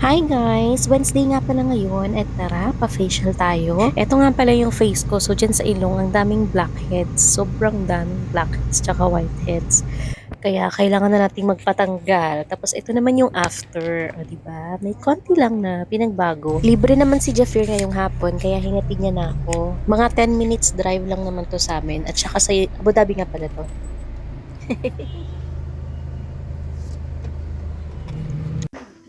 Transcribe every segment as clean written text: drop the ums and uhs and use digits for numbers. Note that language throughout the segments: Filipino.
Hi guys! Wednesday nga pala ngayon at tara, pa-facial tayo. Ito nga pala yung face ko. So, dyan sa ilong, ang daming blackheads. Sobrang daming blackheads tsaka whiteheads. Kaya, kailangan na nating magpatanggal. Tapos, ito naman yung after. O, diba? May konti lang na pinagbago. Libre naman si Jafir ngayong hapon, kaya hinatid niya na ako. Mga 10 minutes drive lang naman to sa amin. At saka sa Abu Dhabi nga pala to.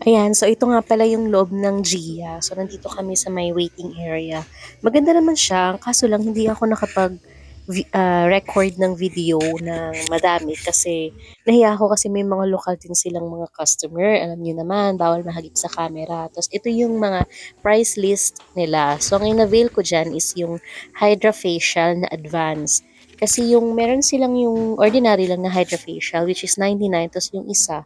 Ayan, so ito nga pala yung loob ng Gia. So nandito kami sa may waiting area. Maganda naman siya, kaso lang hindi ako record ng video ng madami kasi nahiya ako kasi may mga lokal din silang mga customer. Alam niyo naman, bawal mahagip sa camera. Tapos ito yung mga price list nila. So ang in-avail ko dyan is yung Hydra Facial na advance. Kasi yung meron silang yung ordinary lang na Hydra Facial which is 99, tapos yung isa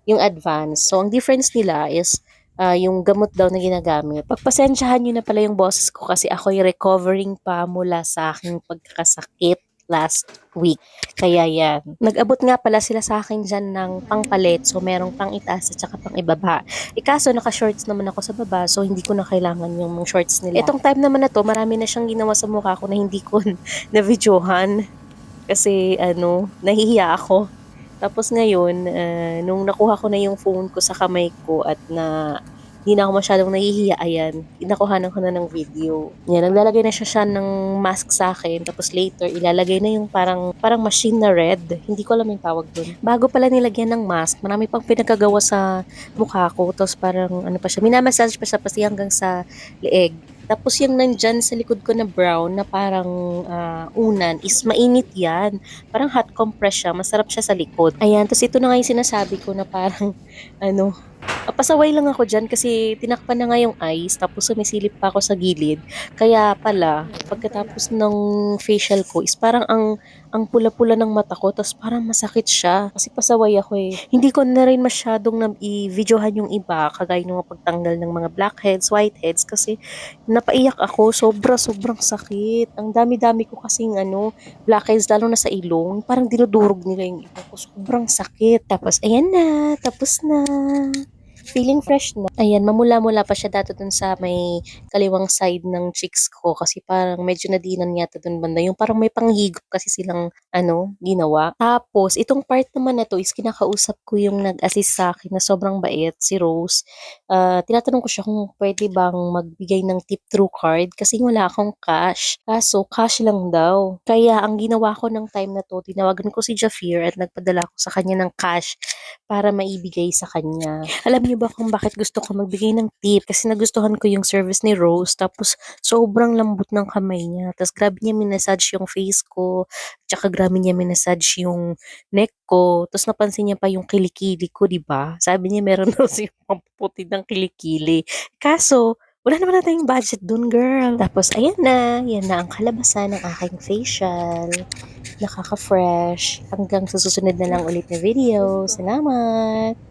yung advance. So, ang difference nila is yung gamot daw na ginagamit. Pagpasensyahan nyo na pala yung boses ko kasi ako'y recovering pa mula sa aking pagkakasakit last week. Kaya yan. Nag-abot nga pala sila sa akin dyan ng pangpalit. So, merong pang itaas at saka pang ibaba. Kaso, naka-shorts naman ako sa baba. So, hindi ko na kailangan yung mga shorts nila. Itong time naman na to, marami na siyang ginawa sa mukha ko na hindi ko na-videohan. Kasi, nahihiya ako. Tapos ngayon, nung nakuha ko na yung phone ko sa kamay ko at na hindi na ako masyadong nahihiya, ayan, nakuhanan ko na ng video. Yan, naglalagay na siya ng mask sa akin, tapos later, ilalagay na yung parang machine na red. Hindi ko alam yung tawag dun. Bago pala nilagyan ng mask, marami pang pinagkagawa sa mukha ko, tapos parang ano pa siya, minamassage pa siya pati hanggang sa leeg. Tapos yung nandyan sa likod ko na brown na parang unan is mainit yan. Parang hot compress siya, masarap siya sa likod. Ayan, tapos ito na nga yung sinasabi ko na parang ano, pasaway lang ako dyan kasi tinakpan na nga yung ice tapos sumisilip pa ako sa gilid. Kaya pala, pagkatapos ng facial ko is parang ang pula-pula ng mata ko tapos parang masakit siya kasi pasaway ako eh. Hindi ko na rin masyadong i-videohan yung iba kagaya ng mga pagtanggal ng mga blackheads, whiteheads kasi napaiyak ako. Sobrang sakit. Ang dami-dami ko kasing blackheads lalo na sa ilong. Parang dinudurog nila yung ilong ko. Sobrang sakit. Tapos ayan na, tapos na. Feeling fresh na. Ayan, mamula-mula pa siya dati dun sa may kaliwang side ng cheeks ko kasi parang medyo nadinan yata dun banda. Yung parang may panghigop kasi silang ginawa. Tapos, itong part naman na to is kinakausap ko yung nag-assist sa akin na sobrang bait, si Rose. Tinatanong ko siya kung pwede bang magbigay ng tip through card kasi wala akong cash. Kaso, cash lang daw. Kaya, ang ginawa ko ng time na to, tinawagan ko si Jafir at nagpadala ko sa kanya ng cash para maibigay sa kanya. Alam niyo ba kung bakit gusto ko magbigay ng tip? Kasi nagustuhan ko yung service ni Rose. Tapos, sobrang lambot ng kamay niya. Tapos, grabe niya minessage yung face ko. Tsaka, grabe niya minessage yung neck ko. Tapos, napansin niya pa yung kilikili ko, di ba? Sabi niya, meron daw siyang pamputi ng kilikili. Kaso, wala naman na tayong budget dun, girl. Tapos, ayan na. Yan na ang kalabasan ng aking facial. Nakaka-fresh. Hanggang sa susunod na lang ulit na video. Salamat!